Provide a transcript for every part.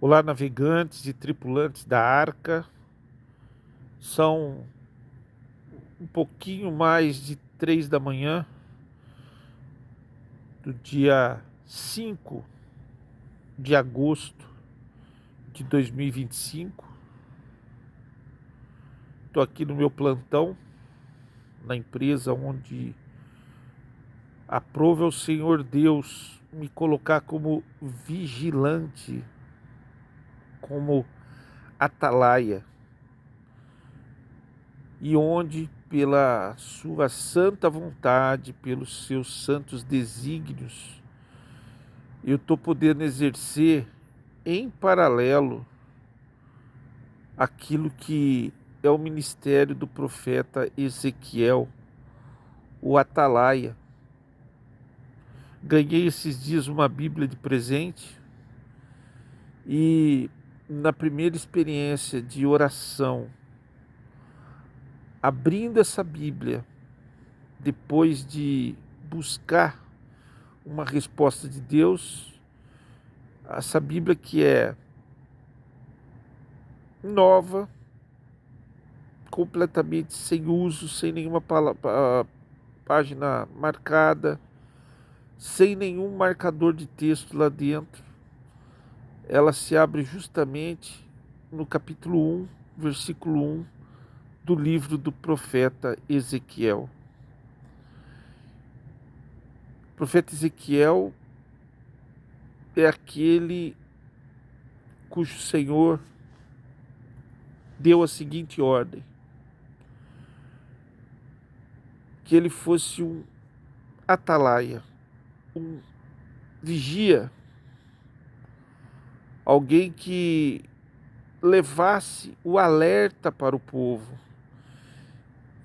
Olá, navegantes e tripulantes da Arca. São um pouquinho mais de 3 da manhã do dia 5 de agosto de 2025. Estou aqui no meu plantão, na empresa onde aprove ao Senhor Deus me colocar como vigilante, como atalaia, e onde, pela sua santa vontade, pelos seus santos desígnios, eu estou podendo exercer em paralelo aquilo que é o ministério do profeta Ezequiel, o atalaia. Ganhei esses dias uma Bíblia de presente e, na primeira experiência de oração, abrindo essa Bíblia, depois de buscar uma resposta de Deus, essa Bíblia que é nova, completamente sem uso, sem nenhuma página marcada, sem nenhum marcador de texto lá dentro. Ela se abre justamente no capítulo 1, versículo 1 do livro do profeta Ezequiel. O profeta Ezequiel é aquele cujo Senhor deu a seguinte ordem: que ele fosse um atalaia, um vigia, alguém que levasse o alerta para o povo.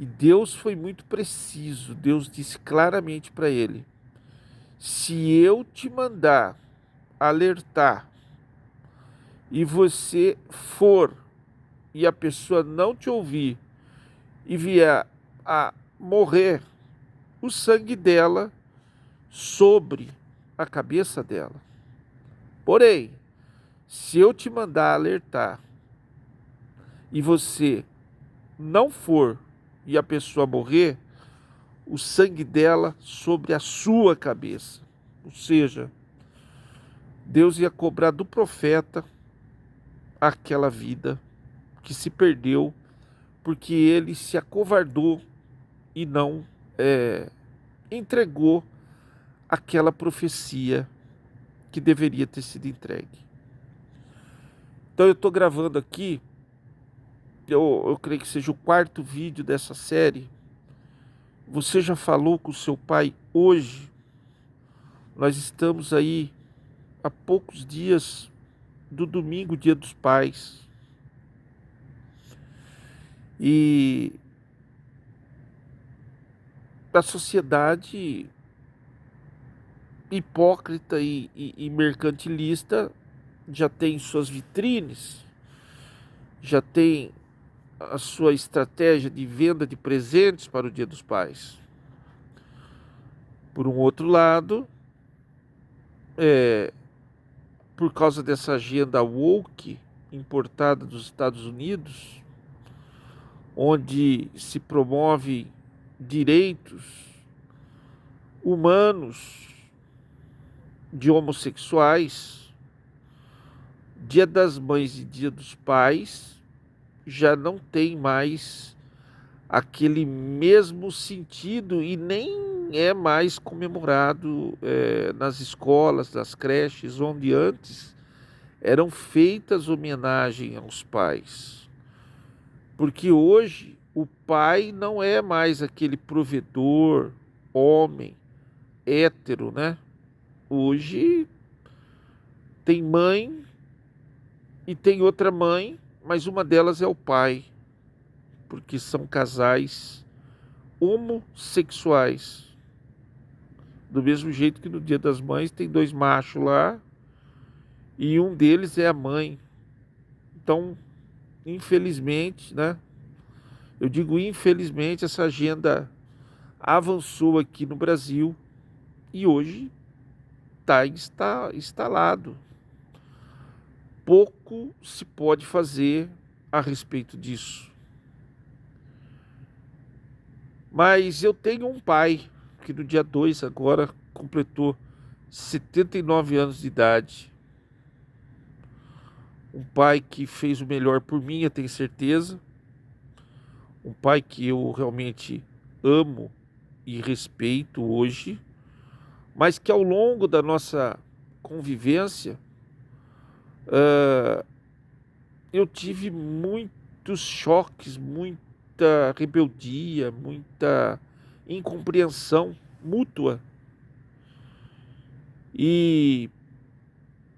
E Deus foi muito preciso. Deus disse claramente para ele: se eu te mandar alertar e você for e a pessoa não te ouvir e vier a morrer, o sangue dela sobre a cabeça dela. Porém, se eu te mandar alertar e você não for e a pessoa morrer, o sangue dela sobre a sua cabeça. Ou seja, Deus ia cobrar do profeta aquela vida que se perdeu porque ele se acovardou e não entregou aquela profecia que deveria ter sido entregue. Então eu estou gravando aqui, eu creio que seja o 4º vídeo dessa série. Você já falou com seu pai hoje? Nós estamos aí há poucos dias do domingo, Dia dos Pais. E a sociedade hipócrita e mercantilista já tem suas vitrines, já tem a sua estratégia de venda de presentes para o Dia dos Pais. Por um outro lado, por causa dessa agenda woke importada dos Estados Unidos, onde se promove direitos humanos de homossexuais, Dia das Mães e Dia dos Pais já não tem mais aquele mesmo sentido e nem é mais comemorado nas escolas, nas creches, onde antes eram feitas homenagem aos pais. Porque hoje o pai não é mais aquele provedor, homem, hétero, né? Hoje tem mãe e tem outra mãe, mas uma delas é o pai, porque são casais homossexuais. Do mesmo jeito que no Dia das Mães tem 2 machos lá e um deles é a mãe. Então, infelizmente, né? Eu digo infelizmente, essa agenda avançou aqui no Brasil e hoje está instalado. pouco se pode fazer a respeito disso. Mas eu tenho um pai que no dia 2 agora completou 79 anos de idade. Um pai que fez o melhor por mim, eu tenho certeza. Um pai que eu realmente amo e respeito hoje, mas que ao longo da nossa convivência, eu tive muitos choques, muita rebeldia, muita incompreensão mútua. E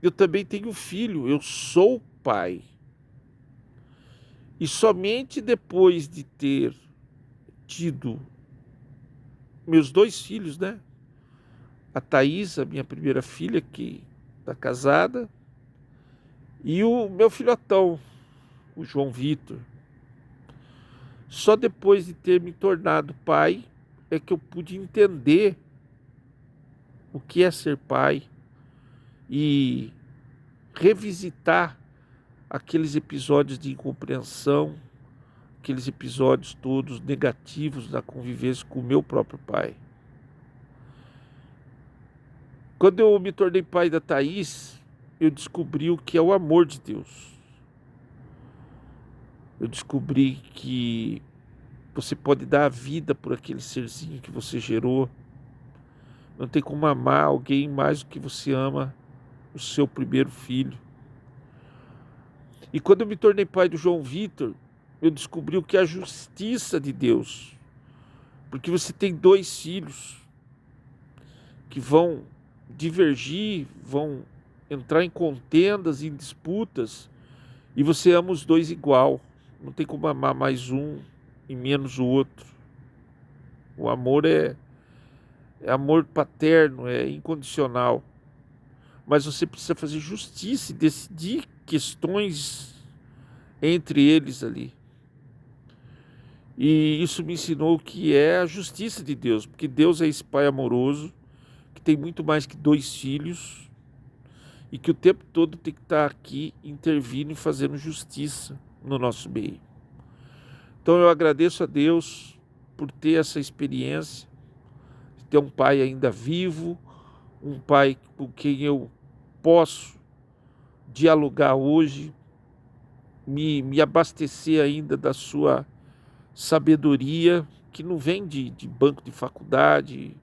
eu também tenho filho, eu sou pai. E somente depois de ter tido meus 2 filhos, né? A Thaís, a minha primeira filha, que está casada, e o meu filhotão, o João Vitor. Só depois de ter me tornado pai é que eu pude entender o que é ser pai e revisitar aqueles episódios de incompreensão, aqueles episódios todos negativos da convivência com o meu próprio pai. Quando eu me tornei pai da Thaís, eu descobri o que é o amor de Deus. Eu descobri que você pode dar a vida por aquele serzinho que você gerou. Não tem como amar alguém mais do que você ama o seu primeiro filho. E quando eu me tornei pai do João Vitor, eu descobri o que é a justiça de Deus. Porque você tem 2 filhos que vão divergir, vão entrar em contendas, em disputas, e você ama os 2 igual. Não tem como amar mais um e menos o outro. O amor é amor paterno, é incondicional. Mas você precisa fazer justiça e decidir questões entre eles ali. E isso me ensinou o que é a justiça de Deus, porque Deus é esse pai amoroso, que tem muito mais que 2 filhos, e que o tempo todo tem que estar aqui intervindo e fazendo justiça no nosso meio. Então eu agradeço a Deus por ter essa experiência, de ter um pai ainda vivo, um pai com quem eu posso dialogar hoje, me abastecer ainda da sua sabedoria, que não vem de banco de faculdade,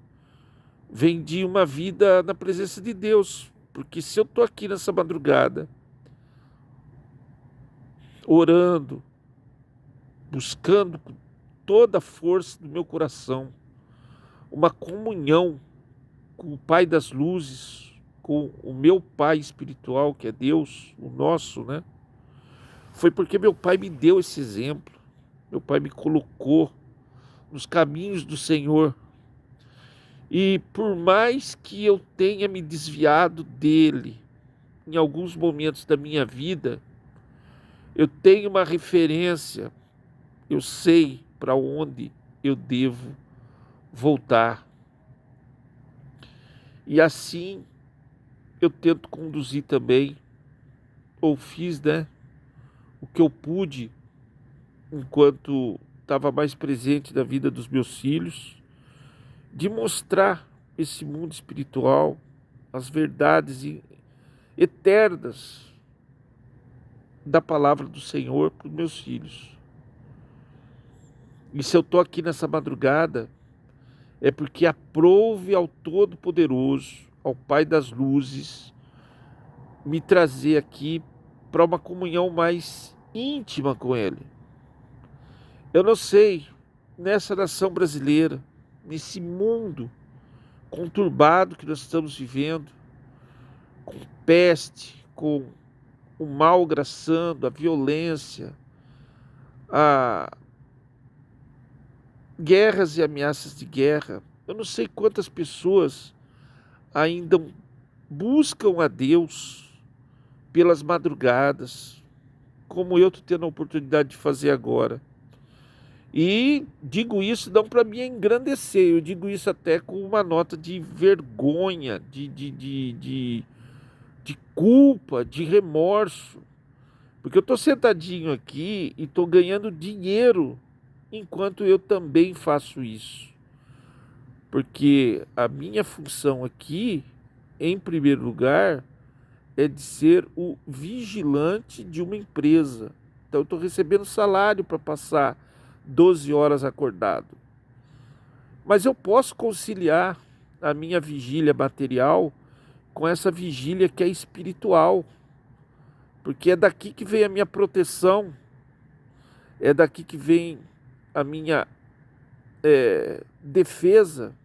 vem de uma vida na presença de Deus. Porque se eu estou aqui nessa madrugada, orando, buscando com toda a força do meu coração uma comunhão com o Pai das luzes, com o meu Pai espiritual, que é Deus, o nosso, né? Foi porque meu pai me deu esse exemplo. Meu pai me colocou nos caminhos do Senhor. E por mais que eu tenha me desviado dele em alguns momentos da minha vida, eu tenho uma referência, eu sei para onde eu devo voltar. E assim eu tento conduzir também, ou fiz, né, o que eu pude enquanto estava mais presente na vida dos meus filhos, de mostrar esse mundo espiritual, as verdades eternas da palavra do Senhor para os meus filhos. E se eu estou aqui nessa madrugada, é porque aprouve ao Todo-Poderoso, ao Pai das Luzes, me trazer aqui para uma comunhão mais íntima com Ele. Eu não sei, nessa nação brasileira, nesse mundo conturbado que nós estamos vivendo, com peste, com o mal graçando, a violência, a guerras e ameaças de guerra. Eu não sei quantas pessoas ainda buscam a Deus pelas madrugadas, como eu estou tendo a oportunidade de fazer agora. E digo isso não para me engrandecer, eu digo isso até com uma nota de vergonha, de de culpa, de remorso, porque eu estou sentadinho aqui e estou ganhando dinheiro enquanto eu também faço isso. Porque a minha função aqui, em primeiro lugar, é de ser o vigilante de uma empresa. Então eu estou recebendo salário para passar 12 horas acordado. Mas eu posso conciliar a minha vigília material com essa vigília que é espiritual. Porque é daqui que vem a minha proteção, é daqui que vem a minha defesa,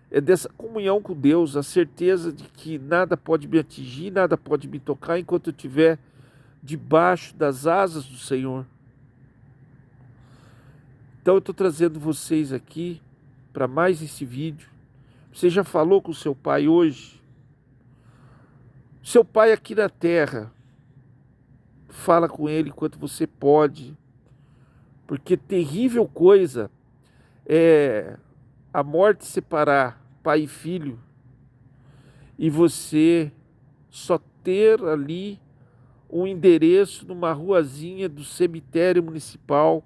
é dessa comunhão com Deus, a certeza de que nada pode me atingir, nada pode me tocar enquanto eu estiver debaixo das asas do Senhor. Então eu estou trazendo vocês aqui para mais esse vídeo. Você já falou com o seu pai hoje? Seu pai aqui na terra, fala com ele enquanto você pode, porque terrível coisa é a morte separar pai e filho e você só ter ali um endereço numa ruazinha do cemitério municipal,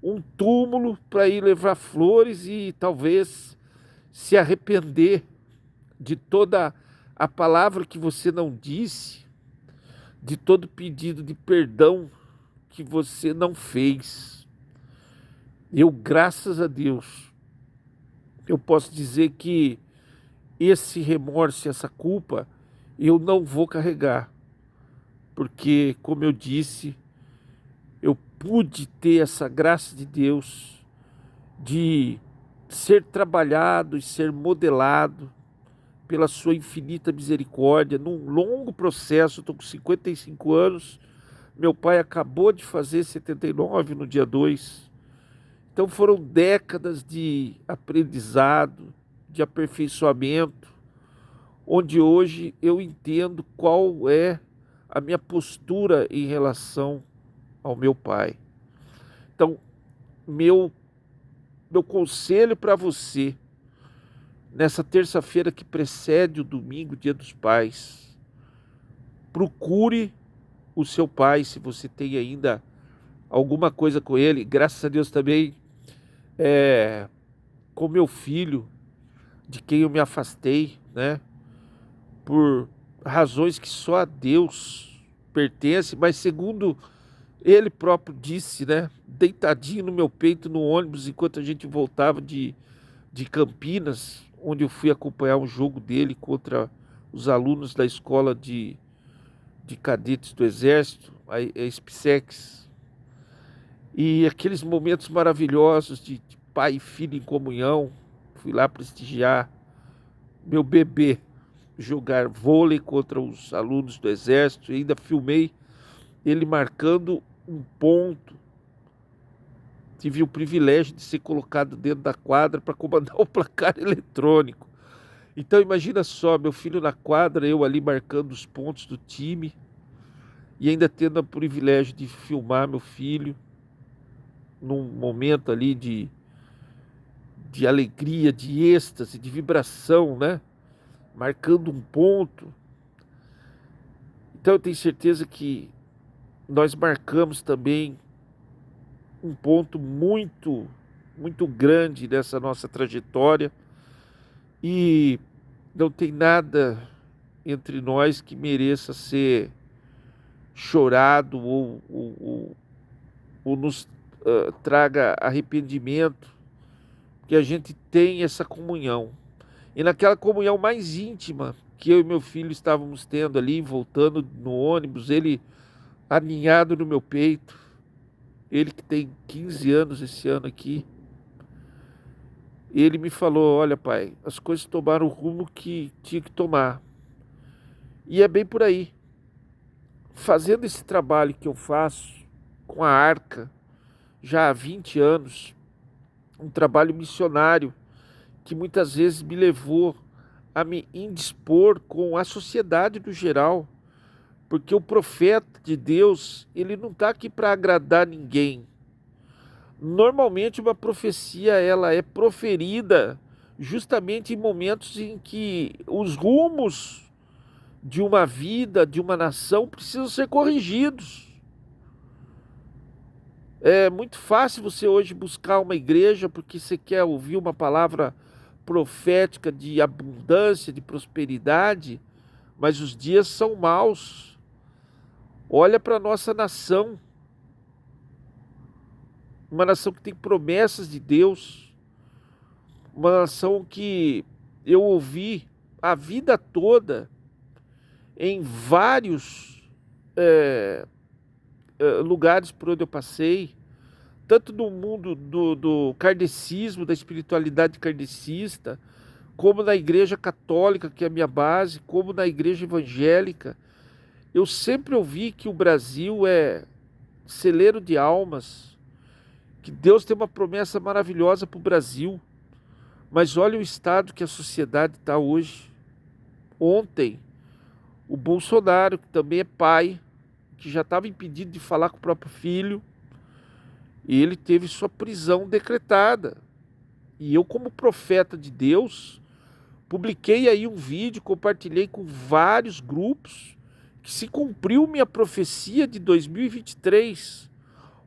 um túmulo para ir levar flores e talvez se arrepender de toda a palavra que você não disse, de todo pedido de perdão que você não fez. Eu, graças a Deus, eu posso dizer que esse remorso, essa culpa, eu não vou carregar. Porque, como eu disse, eu pude ter essa graça de Deus de ser trabalhado e ser modelado pela sua infinita misericórdia, num longo processo. Estou com 55 anos, meu pai acabou de fazer 79 no dia 2. Então foram décadas de aprendizado, de aperfeiçoamento, onde hoje eu entendo qual é a minha postura em relação ao meu pai. Então, meu conselho para você, nessa terça-feira que precede o domingo, Dia dos Pais, procure o seu pai, se você tem ainda alguma coisa com ele. Graças a Deus também, com meu filho, de quem eu me afastei, né? Por razões que só a Deus pertence, mas segundo ele próprio disse, né? Deitadinho no meu peito no ônibus, enquanto a gente voltava de Campinas, onde eu fui acompanhar um jogo dele contra os alunos da escola de cadetes do Exército, a SPSEX. E aqueles momentos maravilhosos de pai e filho em comunhão. Fui lá prestigiar meu bebê jogar vôlei contra os alunos do Exército e ainda filmei ele marcando um ponto. Tive o privilégio de ser colocado dentro da quadra para comandar o placar eletrônico. Então imagina só, meu filho na quadra, eu ali marcando os pontos do time e ainda tendo o privilégio de filmar meu filho num momento ali de alegria, de êxtase, de vibração, né? Marcando um ponto. Então eu tenho certeza que nós marcamos também um ponto muito, muito grande nessa nossa trajetória e não tem nada entre nós que mereça ser chorado ou nos traga arrependimento, que a gente tem essa comunhão. E naquela comunhão mais íntima que eu e meu filho estávamos tendo ali, voltando no ônibus, ele aninhado no meu peito, ele que tem 15 anos esse ano aqui, ele me falou: olha pai, as coisas tomaram o rumo que tinha que tomar. E é bem por aí. Fazendo esse trabalho que eu faço com a Arca, já há 20 anos, um trabalho missionário, que muitas vezes me levou a me indispor com a sociedade no geral, porque o profeta de Deus, ele não está aqui para agradar ninguém. Normalmente uma profecia, ela é proferida justamente em momentos em que os rumos de uma vida, de uma nação, precisam ser corrigidos. É muito fácil você hoje buscar uma igreja porque você quer ouvir uma palavra profética de abundância, de prosperidade, mas os dias são maus. Olha para a nossa nação, uma nação que tem promessas de Deus, uma nação que eu ouvi a vida toda em vários lugares por onde eu passei, tanto no mundo do kardecismo, da espiritualidade kardecista, como na igreja católica, que é a minha base, como na igreja evangélica. Eu sempre ouvi que o Brasil é celeiro de almas, que Deus tem uma promessa maravilhosa para o Brasil. Mas olha o estado que a sociedade está hoje. Ontem, o Bolsonaro, que também é pai, que já estava impedido de falar com o próprio filho, ele teve sua prisão decretada. E eu, como profeta de Deus, publiquei aí um vídeo, compartilhei com vários grupos, que se cumpriu minha profecia de 2023,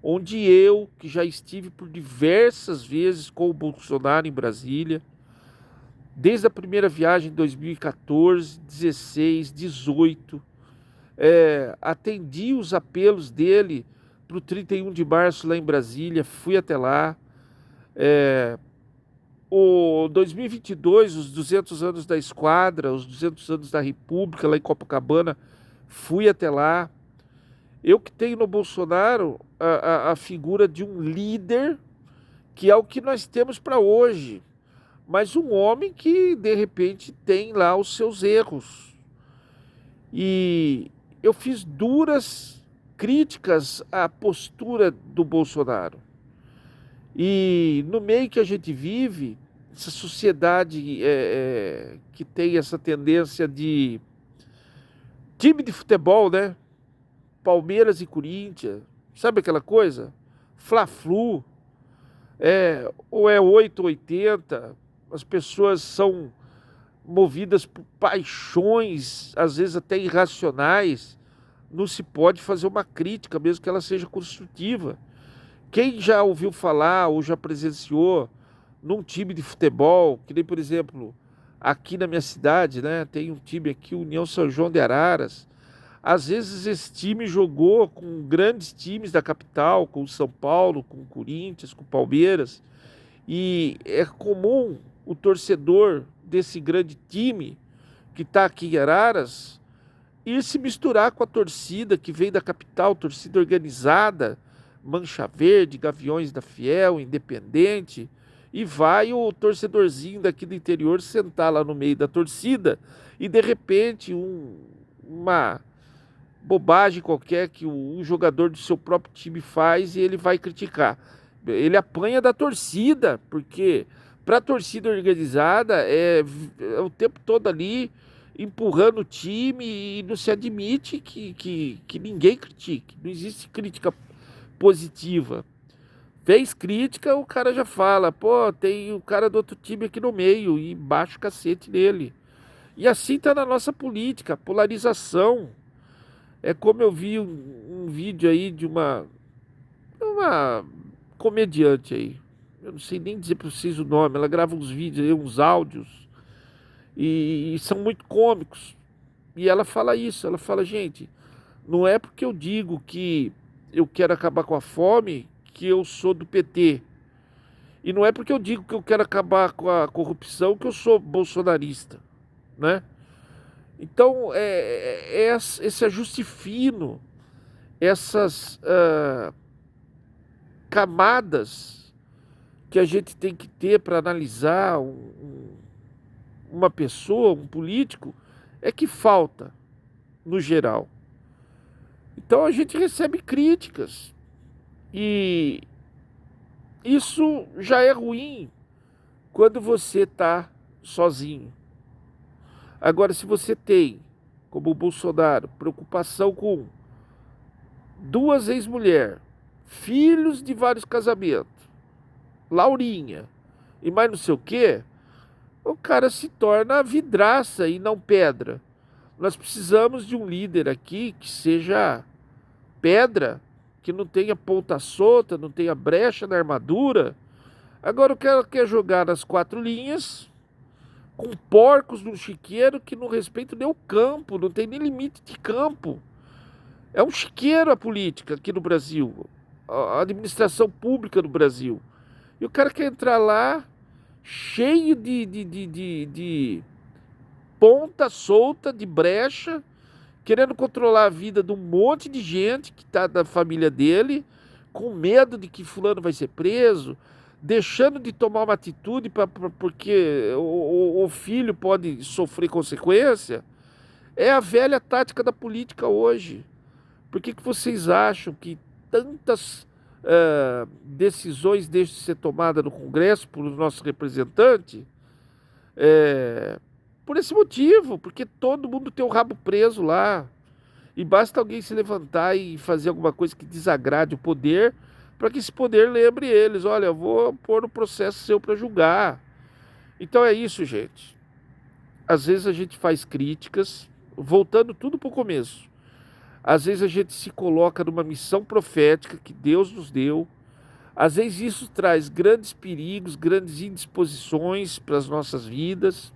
onde eu, que já estive por diversas vezes com o Bolsonaro em Brasília, desde a primeira viagem em 2014, 16, 18, atendi os apelos dele para o 31 de março lá em Brasília, fui até lá. O 2022, os 200 anos da Esquadra, os 200 anos da República lá em Copacabana, fui até lá. Eu que tenho no Bolsonaro a figura de um líder, que é o que nós temos para hoje, mas um homem que de repente tem lá os seus erros. E eu fiz duras críticas à postura do Bolsonaro. E no meio que a gente vive, essa sociedade que tem essa tendência de time de futebol, né? Palmeiras e Corinthians, sabe aquela coisa? Fla-flu, ou é 880, as pessoas são movidas por paixões, às vezes até irracionais. Não se pode fazer uma crítica, mesmo que ela seja construtiva. Quem já ouviu falar ou já presenciou num time de futebol, que nem, por exemplo, aqui na minha cidade, né, tem um time aqui, União São João de Araras. Às vezes esse time jogou com grandes times da capital, com o São Paulo, com o Corinthians, com o Palmeiras, e é comum o torcedor desse grande time que está aqui em Araras ir se misturar com a torcida que vem da capital, torcida organizada, Mancha Verde, Gaviões da Fiel, Independente, e vai o torcedorzinho daqui do interior sentar lá no meio da torcida e de repente uma bobagem qualquer que um jogador do seu próprio time faz e ele vai criticar. Ele apanha da torcida, porque para a torcida organizada é o tempo todo ali empurrando o time e não se admite que ninguém critique. Não existe crítica positiva. Fez crítica, o cara já fala, pô, tem o cara do outro time aqui no meio e baixa o cacete nele. E assim tá na nossa política, polarização. É como eu vi um vídeo aí de uma comediante aí. Eu não sei nem dizer para vocês o nome. Ela grava uns vídeos aí, uns áudios. E são muito cômicos. E ela fala isso. Ela fala, gente, não é porque eu digo que eu quero acabar com a fome que eu sou do PT. E não é porque eu digo que eu quero acabar com a corrupção que eu sou bolsonarista, né? Então, esse ajuste fino, essas camadas que a gente tem que ter para analisar uma pessoa, um político, é que falta, no geral. Então, a gente recebe críticas e isso já é ruim quando você está sozinho. Agora, se você tem, como o Bolsonaro, preocupação com duas ex-mulheres, filhos de vários casamentos, Laurinha e mais não sei o quê, o cara se torna vidraça e não pedra. Nós precisamos de um líder aqui que seja pedra, que não tenha ponta solta, não tenha brecha na armadura. Agora o cara quer jogar nas quatro linhas, com porcos no chiqueiro que não respeitam nem o campo, não tem nem limite de campo. É um chiqueiro a política aqui no Brasil, a administração pública no Brasil. E o cara quer entrar lá cheio de ponta solta, de brecha, querendo controlar a vida de um monte de gente que está da família dele, com medo de que fulano vai ser preso, deixando de tomar uma atitude porque o filho pode sofrer consequência. É a velha tática da política hoje. Por que vocês acham que tantas decisões deixam de ser tomadas no Congresso por nosso representante? Por esse motivo, porque todo mundo tem o rabo preso lá. E basta alguém se levantar e fazer alguma coisa que desagrade o poder, para que esse poder lembre eles: olha, eu vou pôr um processo seu para julgar. Então é isso, gente. Às vezes a gente faz críticas, voltando tudo para o começo. Às vezes a gente se coloca numa missão profética que Deus nos deu. Às vezes isso traz grandes perigos, grandes indisposições para as nossas vidas.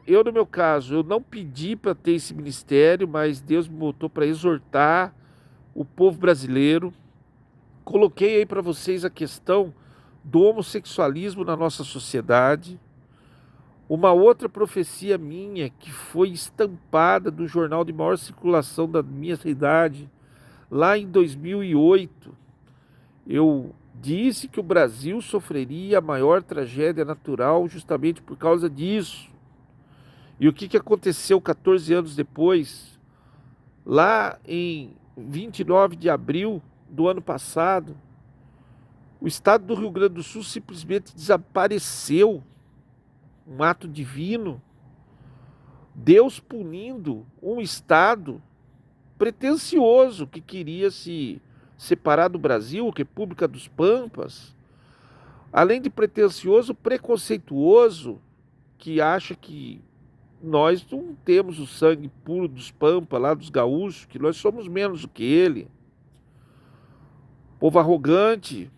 Eu, no meu caso, eu não pedi para ter esse ministério, mas Deus me botou para exortar o povo brasileiro. Coloquei aí para vocês a questão do homossexualismo na nossa sociedade. Uma outra profecia minha que foi estampada do jornal de maior circulação da minha cidade, lá em 2008, eu disse que o Brasil sofreria a maior tragédia natural justamente por causa disso. E o que aconteceu 14 anos depois? Lá em 29 de abril do ano passado, o estado do Rio Grande do Sul simplesmente desapareceu. Um ato divino. Deus punindo um estado pretensioso que queria se separar do Brasil, República dos Pampas. Além de pretensioso, preconceituoso, que acha que nós não temos o sangue puro dos Pampas, lá dos gaúchos, que nós somos menos do que ele. Povo arrogante,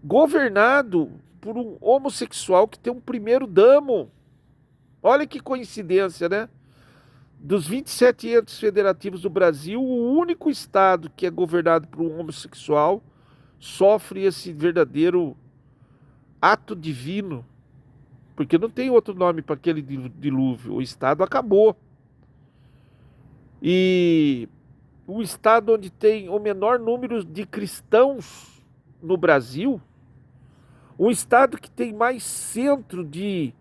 governado por um homossexual que tem um primeiro damo. Olha que coincidência, né? Dos 27 entes federativos do Brasil, o único estado que é governado por um homossexual sofre esse verdadeiro ato divino, porque não tem outro nome para aquele dilúvio. O estado acabou. E o estado onde tem o menor número de cristãos no Brasil, um estado que tem mais centro de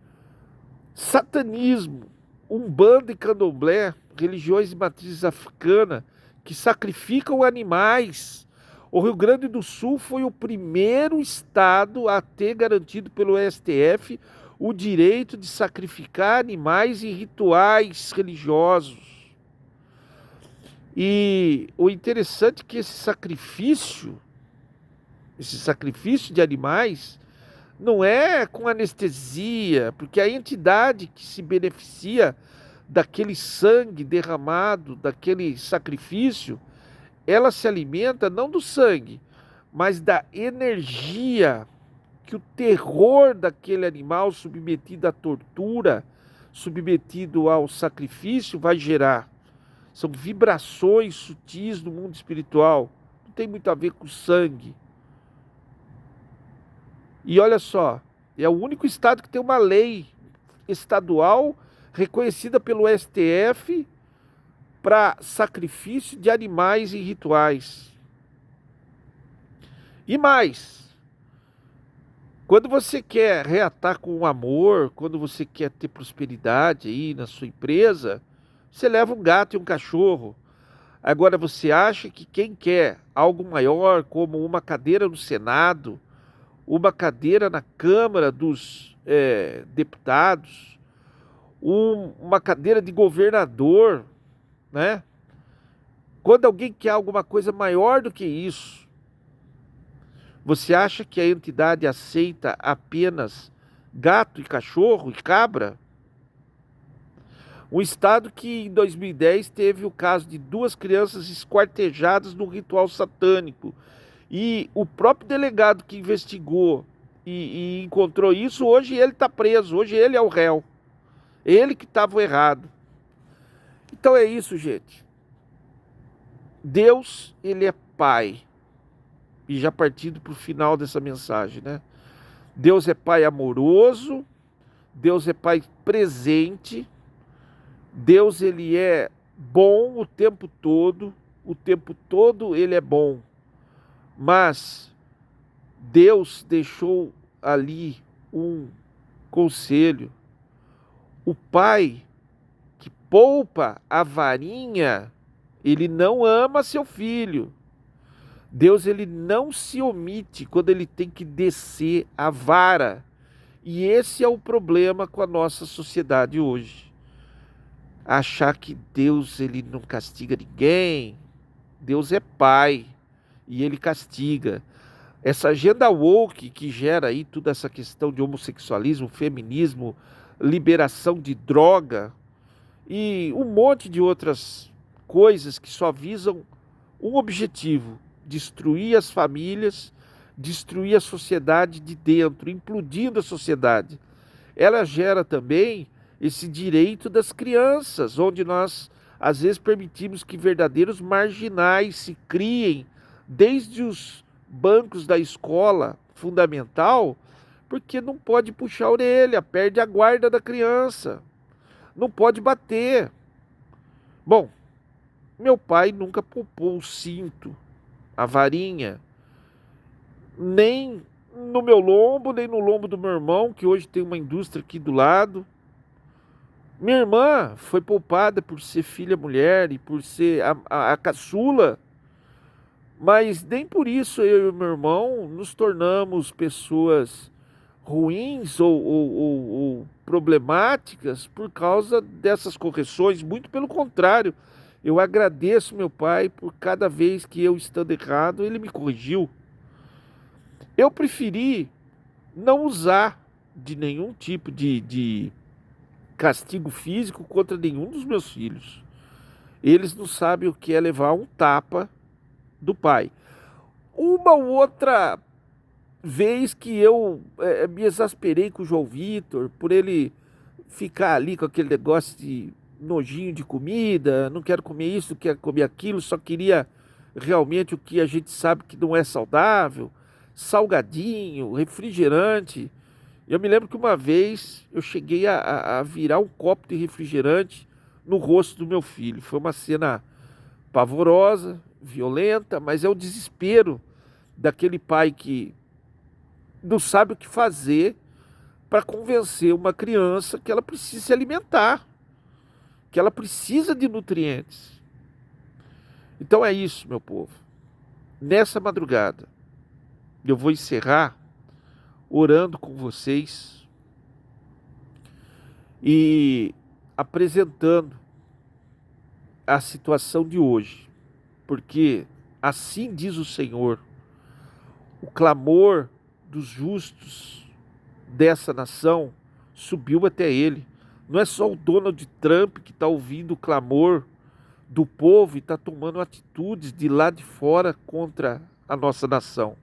satanismo, umbanda e candomblé, religiões de matriz africana, que sacrificam animais. O Rio Grande do Sul foi o primeiro estado a ter garantido pelo STF o direito de sacrificar animais em rituais religiosos. E o interessante é que esse sacrifício de animais, não é com anestesia, porque a entidade que se beneficia daquele sangue derramado, daquele sacrifício, ela se alimenta não do sangue, mas da energia que o terror daquele animal submetido à tortura, submetido ao sacrifício, vai gerar. São vibrações sutis do mundo espiritual. Não tem muito a ver com sangue. E olha só, é o único estado que tem uma lei estadual reconhecida pelo STF para sacrifício de animais em rituais. E mais, quando você quer reatar com amor, quando você quer ter prosperidade aí na sua empresa, você leva um gato e um cachorro. Agora você acha que quem quer algo maior, como uma cadeira no Senado, uma cadeira na Câmara dos Deputados, uma cadeira de governador, né? Quando alguém quer alguma coisa maior do que isso, você acha que a entidade aceita apenas gato e cachorro e cabra? Um estado que em 2010 teve o caso de 2 crianças esquartejadas no ritual satânico. E o próprio delegado que investigou e encontrou isso, hoje ele está preso, hoje ele é o réu. Ele que estava errado. Então é isso, gente. Deus, ele é Pai. E já partindo para o final dessa mensagem, né? Deus é Pai amoroso, Deus é Pai presente, Deus, ele é bom o tempo todo ele é bom. Mas Deus deixou ali um conselho. O pai que poupa a varinha, ele não ama seu filho. Deus, ele não se omite quando ele tem que descer a vara. E esse é o problema com a nossa sociedade hoje. Achar que Deus, ele não castiga ninguém. Deus é pai e ele castiga. Essa agenda woke que gera aí toda essa questão de homossexualismo, feminismo, liberação de droga e um monte de outras coisas que só visam um objetivo: destruir as famílias, destruir a sociedade de dentro, implodindo a sociedade. Ela gera também esse direito das crianças, onde nós às vezes permitimos que verdadeiros marginais se criem desde os bancos da escola fundamental, porque não pode puxar a orelha, perde a guarda da criança, não pode bater. Bom, meu pai nunca poupou o cinto, a varinha, nem no meu lombo, nem no lombo do meu irmão, que hoje tem uma indústria aqui do lado. Minha irmã foi poupada por ser filha mulher e por ser a caçula, mas nem por isso eu e meu irmão nos tornamos pessoas ruins ou problemáticas por causa dessas correções. Muito pelo contrário, eu agradeço meu pai por cada vez que eu estando errado, ele me corrigiu. Eu preferi não usar de nenhum tipo de castigo físico contra nenhum dos meus filhos. Eles não sabem o que é levar um tapa do pai. Uma ou outra vez que eu me exasperei com o João Vitor, por ele ficar ali com aquele negócio de nojinho de comida, não quero comer isso, não quero comer aquilo, só queria realmente o que a gente sabe que não é saudável, salgadinho, refrigerante. Eu me lembro que uma vez eu cheguei a virar um copo de refrigerante no rosto do meu filho. Foi uma cena pavorosa, violenta, mas é o desespero daquele pai que não sabe o que fazer para convencer uma criança que ela precisa se alimentar, que ela precisa de nutrientes. Então é isso, meu povo. Nessa madrugada, eu vou encerrar orando com vocês e apresentando a situação de hoje, porque assim diz o Senhor: o clamor dos justos dessa nação subiu até ele. Não é só o Donald Trump que está ouvindo o clamor do povo e está tomando atitudes de lá de fora contra a nossa nação.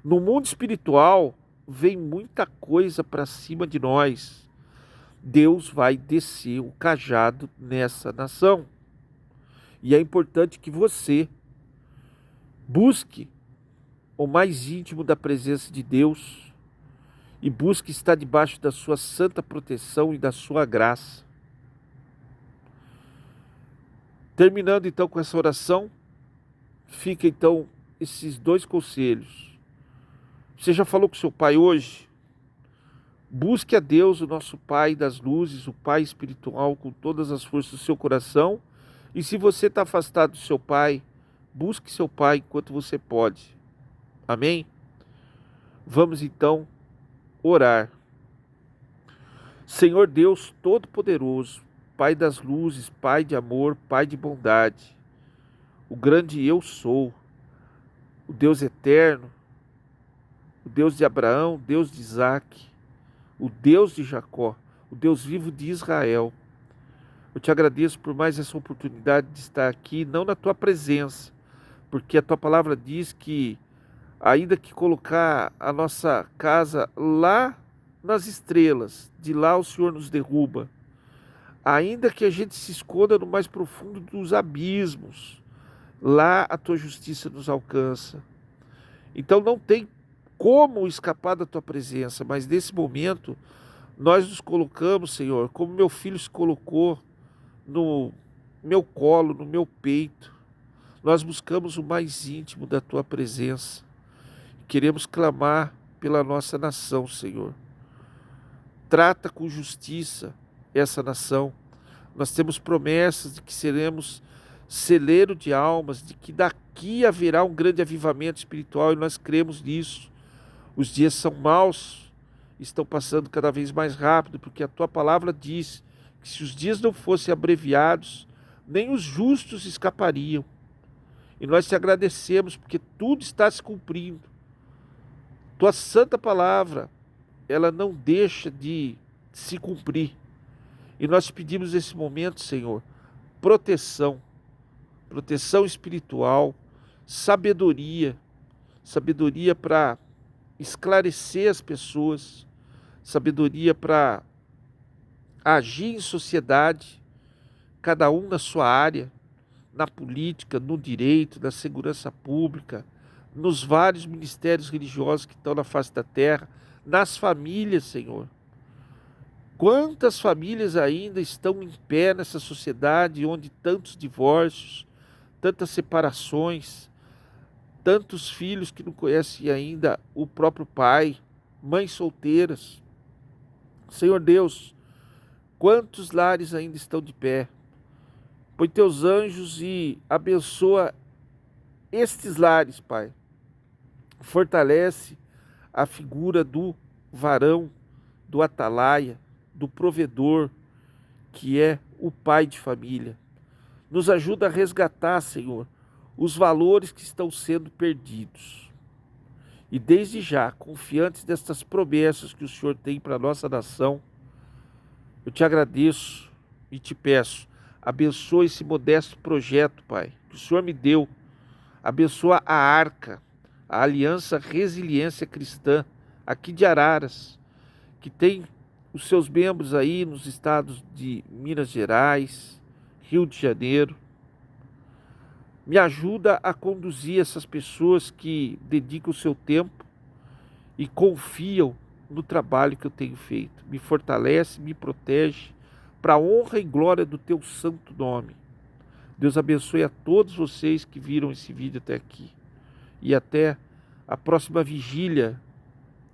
No mundo espiritual, vem muita coisa para cima de nós. Deus vai descer o cajado nessa nação. E é importante que você busque o mais íntimo da presença de Deus e busque estar debaixo da sua santa proteção e da sua graça. Terminando então com essa oração, fica então esses 2 conselhos. Você já falou com seu pai hoje? Busque a Deus, o nosso Pai das luzes, o Pai espiritual, com todas as forças do seu coração. E se você está afastado do seu pai, busque seu pai enquanto você pode. Amém? Vamos então orar. Senhor Deus Todo-Poderoso, Pai das luzes, Pai de amor, Pai de bondade, o grande eu sou, o Deus eterno, o Deus de Abraão, Deus de Isaque, o Deus de Jacó, o Deus vivo de Israel. Eu te agradeço por mais essa oportunidade de estar aqui, não na tua presença, porque a tua palavra diz que, ainda que colocar a nossa casa lá nas estrelas, de lá o Senhor nos derruba. Ainda que a gente se esconda no mais profundo dos abismos, lá a tua justiça nos alcança. Então não tem como escapar da tua presença, mas nesse momento nós nos colocamos, Senhor, como meu filho se colocou no meu colo, no meu peito. Nós buscamos o mais íntimo da tua presença. Queremos clamar pela nossa nação, Senhor. Trata com justiça essa nação. Nós temos promessas de que seremos celeiro de almas, de que daqui haverá um grande avivamento espiritual e nós cremos nisso. Os dias são maus, estão passando cada vez mais rápido, porque a tua palavra diz que se os dias não fossem abreviados, nem os justos escapariam. E nós te agradecemos porque tudo está se cumprindo. Tua santa palavra, ela não deixa de se cumprir. E nós te pedimos nesse momento, Senhor, proteção, proteção espiritual, sabedoria, sabedoria para esclarecer as pessoas, sabedoria para agir em sociedade, cada um na sua área, na política, no direito, na segurança pública, nos vários ministérios religiosos que estão na face da terra, nas famílias, Senhor. Quantas famílias ainda estão em pé nessa sociedade onde tantos divórcios, tantas separações, tantos filhos que não conhecem ainda o próprio pai, mães solteiras. Senhor Deus, quantos lares ainda estão de pé? Põe teus anjos e abençoa estes lares, Pai. Fortalece a figura do varão, do atalaia, do provedor, que é o pai de família. Nos ajuda a resgatar, Senhor, os valores que estão sendo perdidos. E desde já, confiantes destas promessas que o Senhor tem para a nossa nação, eu te agradeço e te peço, abençoa esse modesto projeto, Pai, que o Senhor me deu. Abençoa a Arca, a Aliança Resiliência Cristã, aqui de Araras, que tem os seus membros aí nos estados de Minas Gerais, Rio de Janeiro. Me ajuda a conduzir essas pessoas que dedicam o seu tempo e confiam no trabalho que eu tenho feito. Me fortalece, me protege, para a honra e glória do teu santo nome. Deus abençoe a todos vocês que viram esse vídeo até aqui. E até a próxima vigília.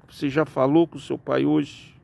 Você já falou com o seu pai hoje?